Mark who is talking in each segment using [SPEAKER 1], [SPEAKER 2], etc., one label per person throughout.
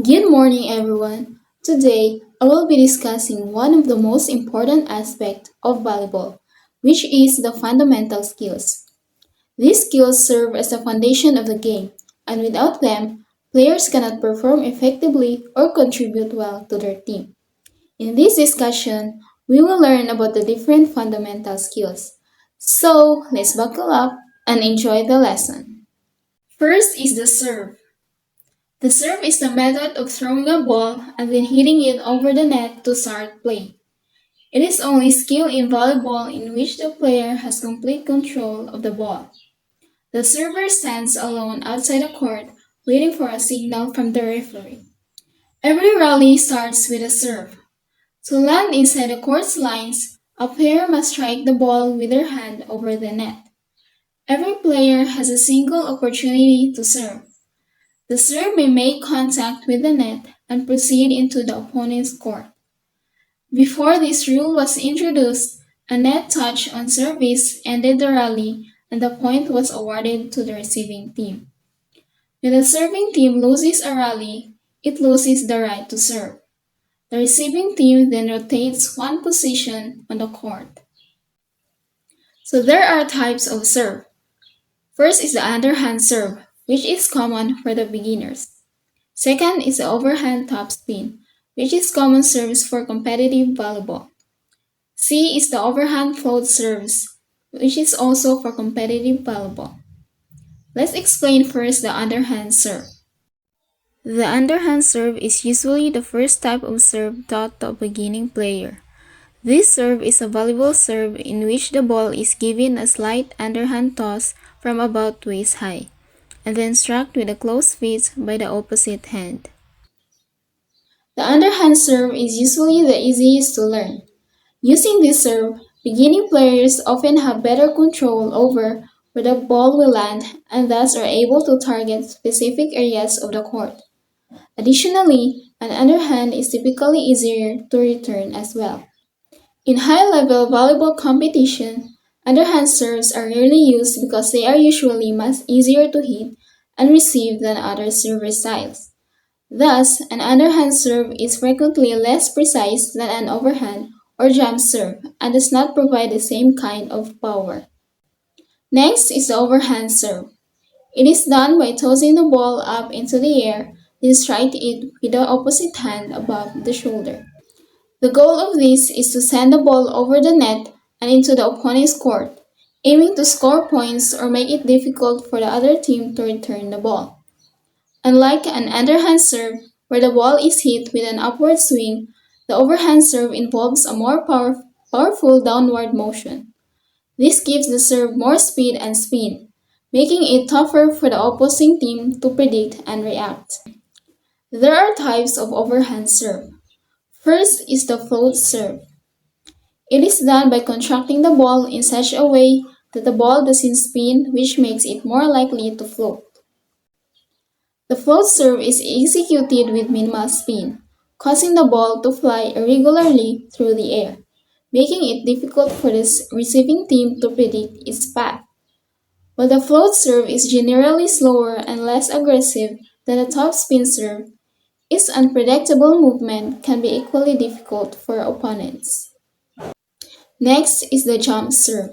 [SPEAKER 1] Good morning, everyone. Today, I will be discussing one of the most important aspects of volleyball, which is the fundamental skills. These skills serve as the foundation of the game, and without them, players cannot perform effectively or contribute well to their team. In this discussion, we will learn about the different fundamental skills. So, let's buckle up and enjoy the lesson. First is the serve. The serve is the method of throwing a ball and then hitting it over the net to start play. It is only skill in volleyball in which the player has complete control of the ball. The server stands alone outside the court, waiting for a signal from the referee. Every rally starts with a serve. To land inside the court's lines, a player must strike the ball with their hand over the net. Every player has a single opportunity to serve. The serve may make contact with the net and proceed into the opponent's court. Before this rule was introduced, a net touch on service ended the rally and the point was awarded to the receiving team. When the serving team loses a rally, it loses the right to serve. The receiving team then rotates one position on the court. So there are types of serve. First is the underhand serve, which is common for the beginners. Second is the overhand topspin, which is common service for competitive volleyball. C is the overhand float service, which is also for competitive volleyball. Let's explain first the underhand serve. The underhand serve is usually the first type of serve taught to a beginning player. This serve is a volleyball serve in which the ball is given a slight underhand toss from about waist high, and then struck with a close fist by the opposite hand. The underhand serve is usually the easiest to learn. Using this serve, beginning players often have better control over where the ball will land and thus are able to target specific areas of the court. Additionally, an underhand is typically easier to return as well. In high-level volleyball competition, underhand serves are rarely used because they are usually much easier to hit and receive than other server styles. Thus, an underhand serve is frequently less precise than an overhand or jump serve and does not provide the same kind of power. Next is the overhand serve. It is done by tossing the ball up into the air, then strike it with the opposite hand above the shoulder. The goal of this is to send the ball over the net and into the opponent's court, aiming to score points or make it difficult for the other team to return the ball. Unlike an underhand serve, where the ball is hit with an upward swing, the overhand serve involves a more powerful downward motion. This gives the serve more speed and spin, making it tougher for the opposing team to predict and react. There are types of overhand serve. First is the float serve. It is done by contracting the ball in such a way that the ball doesn't spin, which makes it more likely to float. The float serve is executed with minimal spin, causing the ball to fly irregularly through the air, making it difficult for the receiving team to predict its path. While the float serve is generally slower and less aggressive than the topspin serve, its unpredictable movement can be equally difficult for opponents. Next is the jump serve.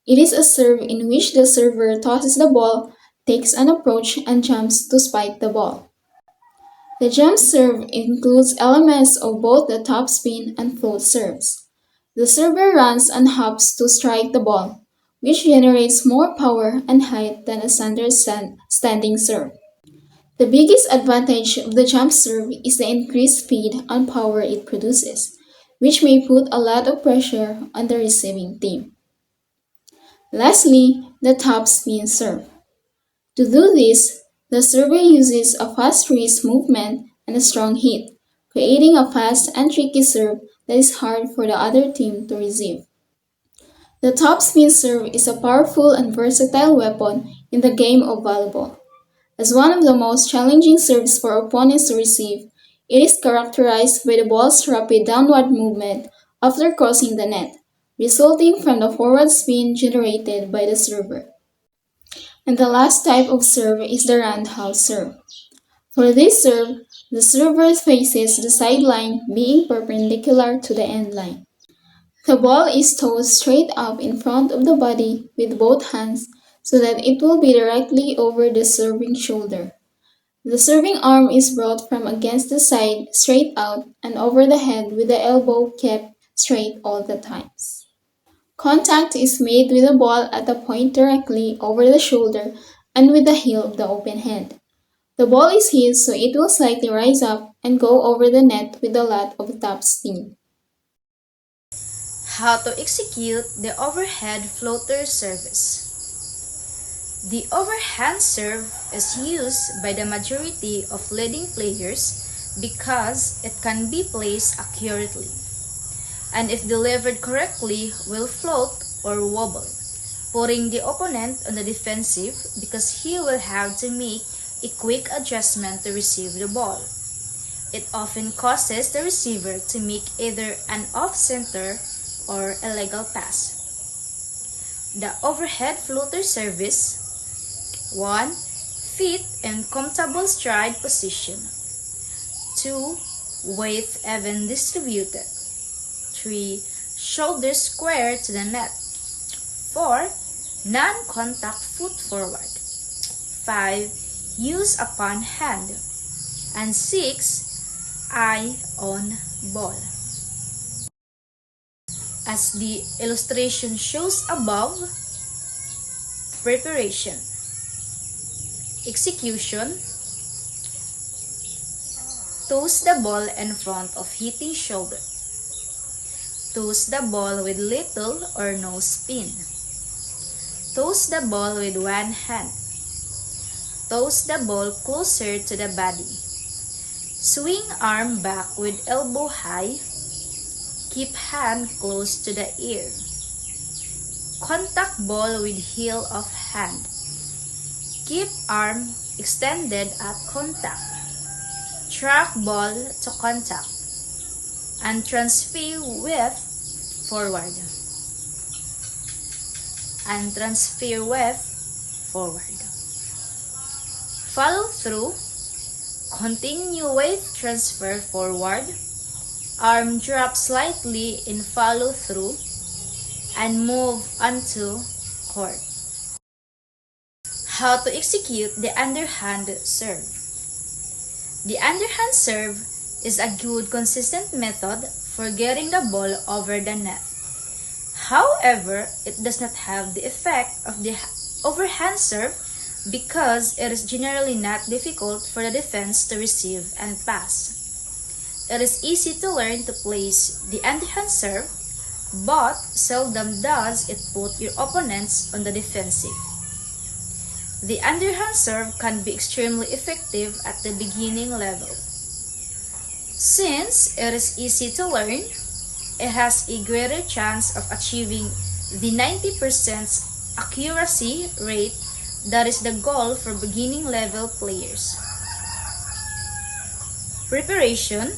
[SPEAKER 1] It is a serve in which the server tosses the ball, takes an approach, and jumps to spike the ball. The jump serve includes elements of both the topspin and float serves. The server runs and hops to strike the ball, which generates more power and height than a standard standing serve. The biggest advantage of the jump serve is the increased speed and power it produces, which may put a lot of pressure on the receiving team. Lastly, the top spin serve. To do this, the server uses a fast wrist movement and a strong hit, creating a fast and tricky serve that is hard for the other team to receive. The top spin serve is a powerful and versatile weapon in the game of volleyball. As one of the most challenging serves for opponents to receive, it is characterized by the ball's rapid downward movement after crossing the net, resulting from the forward spin generated by the server. And the last type of serve is the roundhouse serve. For this serve, the server faces the sideline being perpendicular to the end line. The ball is tossed straight up in front of the body with both hands so that it will be directly over the serving shoulder. The serving arm is brought from against the side straight out and over the head with the elbow kept straight all the times. Contact is made with the ball at a point directly over the shoulder and with the heel of the open hand. The ball is hit so it will slightly rise up and go over the net with a lot of top spin.
[SPEAKER 2] How to execute the overhead floater service. The overhand serve is used by the majority of leading players because it can be placed accurately, and if delivered correctly will float or wobble, putting the opponent on the defensive because he will have to make a quick adjustment to receive the ball. It often causes the receiver to make either an off-center or a legal pass. The overhead floater service: 1. Feet in comfortable stride position. 2. Weight even distributed. 3. Shoulders square to the net. 4. Non-contact foot forward. 5. Use upon hand. And 6. Eye on ball. As the illustration shows above, preparation. Execution: toss the ball in front of hitting shoulder. Toss the ball with little or no spin. Toss the ball with one hand. Toss the ball closer to the body. Swing arm back with elbow high. Keep hand close to the ear. Contact ball with heel of hand. Keep arm extended at contact. Track ball to contact. And transfer with forward. And transfer with forward. Follow through. Continue with transfer forward. Arm drop slightly in follow through. And move onto court. How to execute the underhand serve. The underhand serve is a good consistent method for getting the ball over the net. However, it does not have the effect of the overhand serve because it is generally not difficult for the defense to receive and pass. It is easy to learn to place the underhand serve, but seldom does it put your opponents on the defensive. The underhand serve can be extremely effective at the beginning level. Since it is easy to learn, it has a greater chance of achieving the 90% accuracy rate that is the goal for beginning level players. Preparation: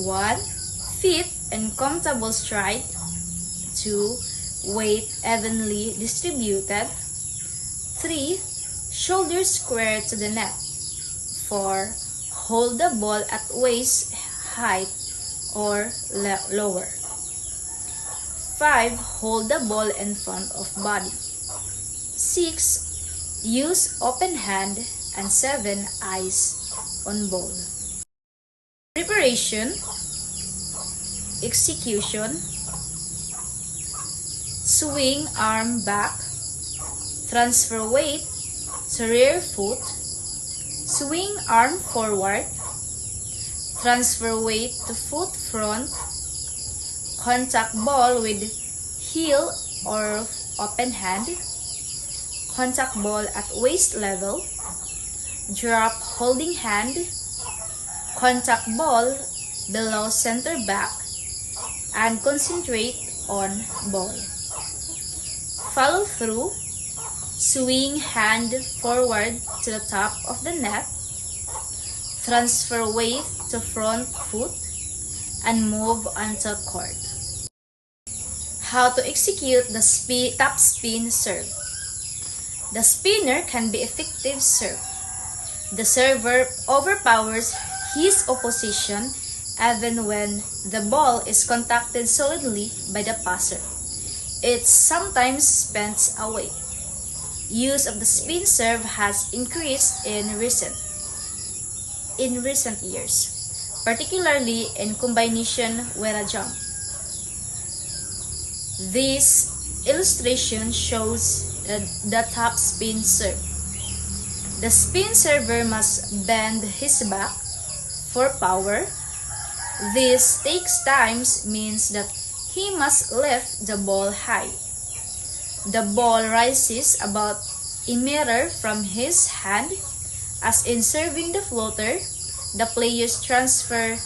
[SPEAKER 2] 1. Feet in comfortable stride. 2. Weight evenly distributed. 3. Shoulders square to the net. 4. Hold the ball at waist height or lower. 5. Hold the ball in front of body. 6. Use open hand. And 7. Eyes on ball. Preparation. Execution: swing arm back. Transfer weight to rear foot. Swing arm forward. Transfer weight to foot front. Contact ball with heel or open hand. Contact ball at waist level. Drop holding hand. Contact ball below center back. And concentrate on ball. Follow through. Swing hand forward to the top of the net. Transfer weight to front foot and move onto court. How to execute the top spin serve. The spinner can be effective serve. The server overpowers his opposition even when the ball is contacted solidly by the passer. It sometimes spins away. Use of the spin serve has increased in recent years, particularly in combination with a jump. This illustration shows the top spin serve. The spin server must bend his back for power. This takes time means that he must lift the ball high. The ball rises about a meter from his hand. As in serving the floater, the player's transfer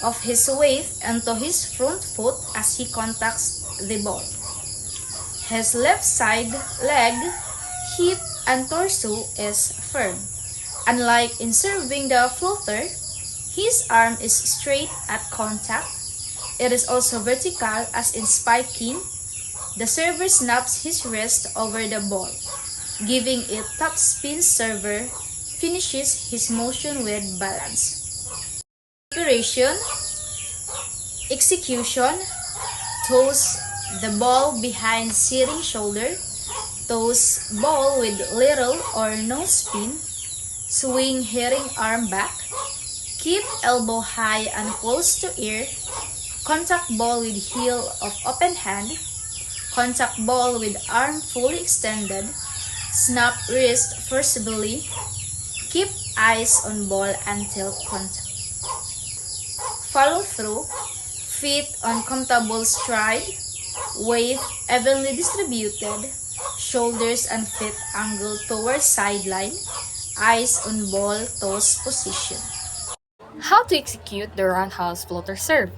[SPEAKER 2] of his weight onto his front foot as he contacts the ball. His left side leg, hip, and torso is firm. Unlike in serving the floater, his arm is straight at contact. It is also vertical as in spiking. The server snaps his wrist over the ball, giving it top spin. Server finishes his motion with balance. Preparation, execution, toss the ball behind sitting shoulder, toss ball with little or no spin, swing hitting arm back, keep elbow high and close to ear, contact ball with heel of open hand, contact ball with arm fully extended, snap wrist forcibly, keep eyes on ball until contact. Follow through, feet on comfortable stride, weight evenly distributed, shoulders and feet angled towards sideline, eyes on ball toss position.
[SPEAKER 3] How to execute the roundhouse floater serve.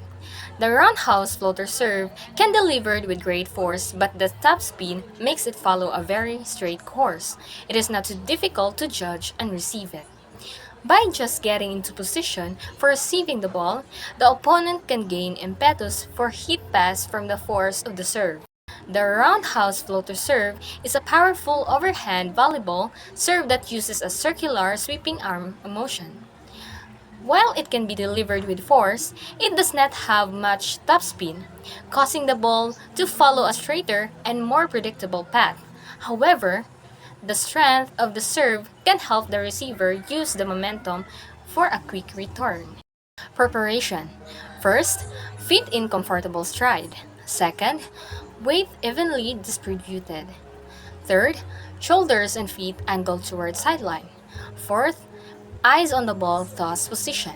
[SPEAKER 3] The roundhouse floater serve can be delivered with great force, but the top spin makes it follow a very straight course. It is not too difficult to judge and receive it. By just getting into position for receiving the ball, the opponent can gain impetus for hit pass from the force of the serve. The roundhouse floater serve is a powerful overhand volleyball serve that uses a circular sweeping arm motion. While it can be delivered with force, it does not have much topspin, causing the ball to follow a straighter and more predictable path. However, the strength of the serve can help the receiver use the momentum for a quick return. Preparation. First, feet in comfortable stride. Second, weight evenly distributed. Third, shoulders and feet angled towards sideline. Fourth, eyes on the ball toss position.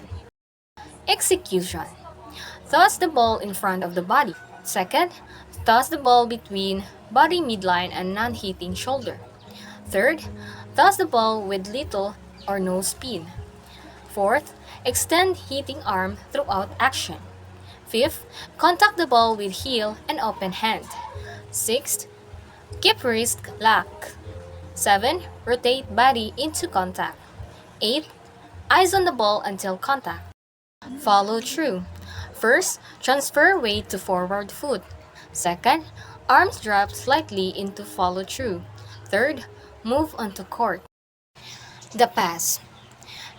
[SPEAKER 3] Execution. Toss the ball in front of the body. Second, toss the ball between body midline and non-hitting shoulder. Third, toss the ball with little or no spin. Fourth, extend hitting arm throughout action. Fifth, contact the ball with heel and open hand. Sixth, keep wrist lock. 7. Rotate body into contact. 8. Eyes on the ball until contact. Follow through. First, transfer weight to forward foot. Second, arms drop slightly into follow through. Third, move onto court. The pass.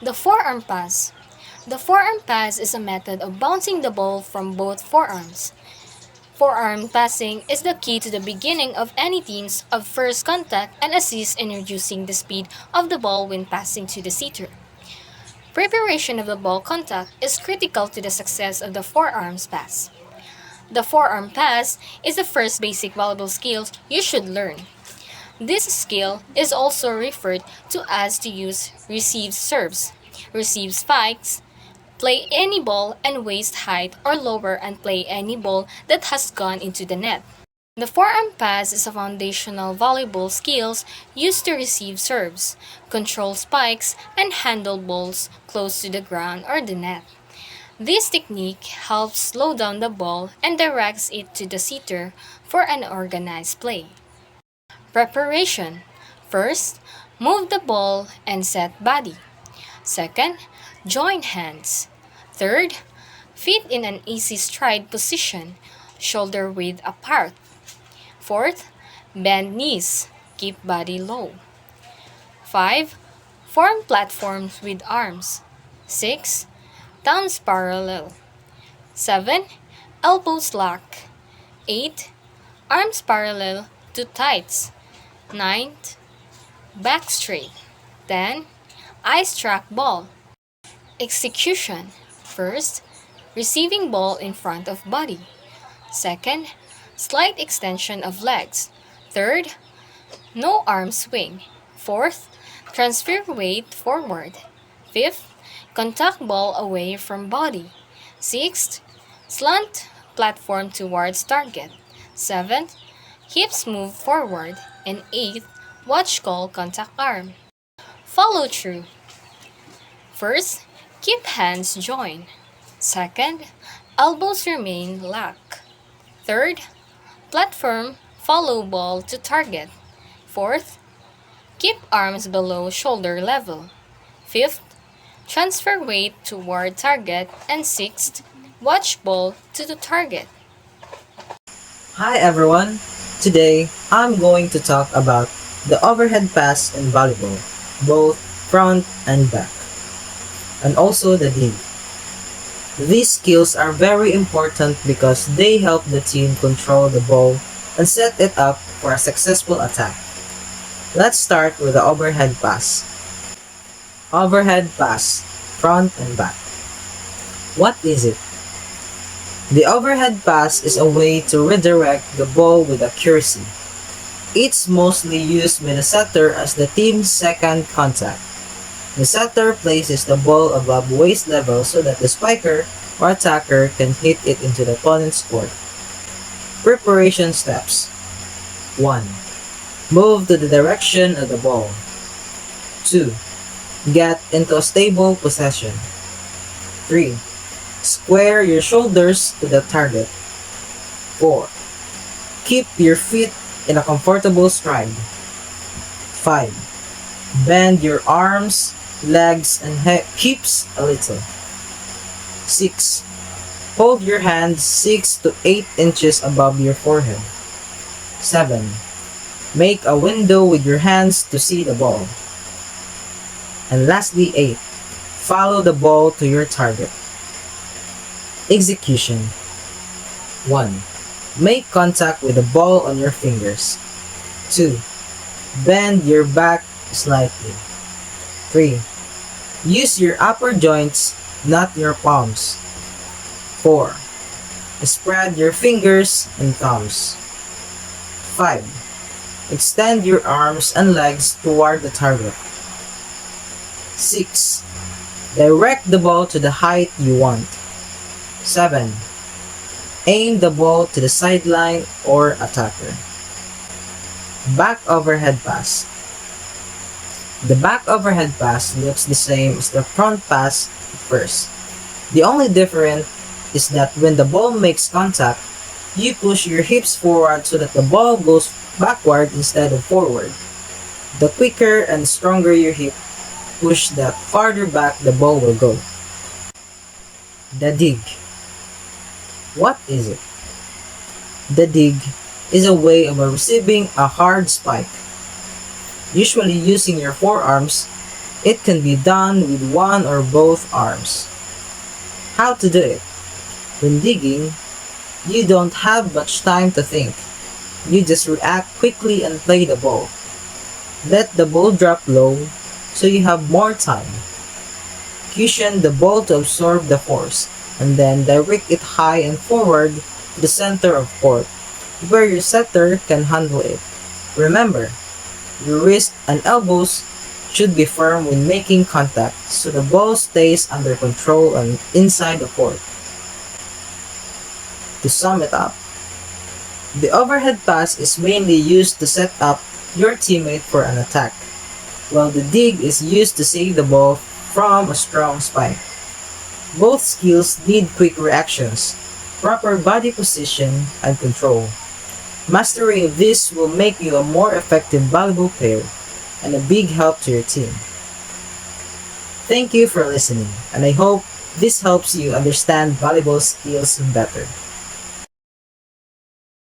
[SPEAKER 3] The forearm pass. The forearm pass is a method of bouncing the ball from both forearms. Forearm passing is the key to the beginning of any team's of first contact and assists in reducing the speed of the ball when passing to the setter. Preparation of the ball contact is critical to the success of the forearms pass. The forearm pass is the first basic volleyball skill you should learn. This skill is also referred to as to use receive serves, receive spikes, play any ball and waist height or lower and play any ball that has gone into the net. The forearm pass is a foundational volleyball skills used to receive serves, control spikes, and handle balls close to the ground or the net. This technique helps slow down the ball and directs it to the setter for an organized play. Preparation. First, move the ball and set body. Second, join hands. Third, feet in an easy stride position, shoulder width apart. Fourth, bend knees, keep body low. 5. Form platforms with arms. 6. Thumbs parallel. 7. Elbows lock. 8. Arms parallel to thighs. 9. Back straight. 10. Eyes track ball. Execution. First, receiving ball in front of body. Second, slight extension of legs. Third, no arm swing. Fourth, transfer weight forward. Fifth, contact ball away from body. Sixth, slant platform towards target. Seventh, hips move forward. And eighth, watch call contact arm. Follow through. First, keep hands joined. Second, elbows remain locked. Third, platform follow ball to target. Fourth, keep arms below shoulder level. Fifth, transfer weight toward target. And sixth, watch ball to the target.
[SPEAKER 4] Hi everyone! Today, I'm going to talk about the overhead pass in volleyball, both front and back, and also the dig. These skills are very important because they help the team control the ball and set it up for a successful attack. Let's start with the overhead pass. Overhead pass, front and back. What is it? The overhead pass is a way to redirect the ball with accuracy. It's mostly used by the setter as the team's second contact. The setter places the ball above waist level so that the spiker or attacker can hit it into the opponent's court. Preparation steps. 1. Move to the direction of the ball. 2. Get into a stable possession. 3. Square your shoulders to the target. 4. Keep your feet in a comfortable stride. 5. Bend your arms, legs, and hips a little. 6. Hold your hands 6 to 8 inches above your forehead. 7. Make a window with your hands to see the ball. And lastly, 8. Follow the ball to your target. Execution. 1. Make contact with the ball on your fingers. 2. Bend your back slightly. 3. Use your upper joints, not your palms. 4. Spread your fingers and thumbs. 5. Extend your arms and legs toward the target. 6. Direct the ball to the height you want. 7. Aim the ball to the sideline or attacker. Back overhead pass. The back overhead pass looks the same as the front pass at first. The only difference is that when the ball makes contact, you push your hips forward so that the ball goes backward instead of forward. The quicker and stronger your hip push, the farther back the ball will go. The dig. What is it? The dig is a way of receiving a hard spike. Usually using your forearms, it can be done with one or both arms. How to do it? When digging, you don't have much time to think. You just react quickly and play the ball. Let the ball drop low so you have more time. Cushion the ball to absorb the force, and then direct it high and forward to the center of court, where your setter can handle it. Remember, your wrist and elbows should be firm when making contact so the ball stays under control and inside the court. To sum it up, the overhead pass is mainly used to set up your teammate for an attack, while the dig is used to save the ball from a strong spike. Both skills need quick reactions, proper body position, and control. Mastering this will make you a more effective volleyball player and a big help to your team. Thank you for listening, and I hope this helps you understand volleyball skills better.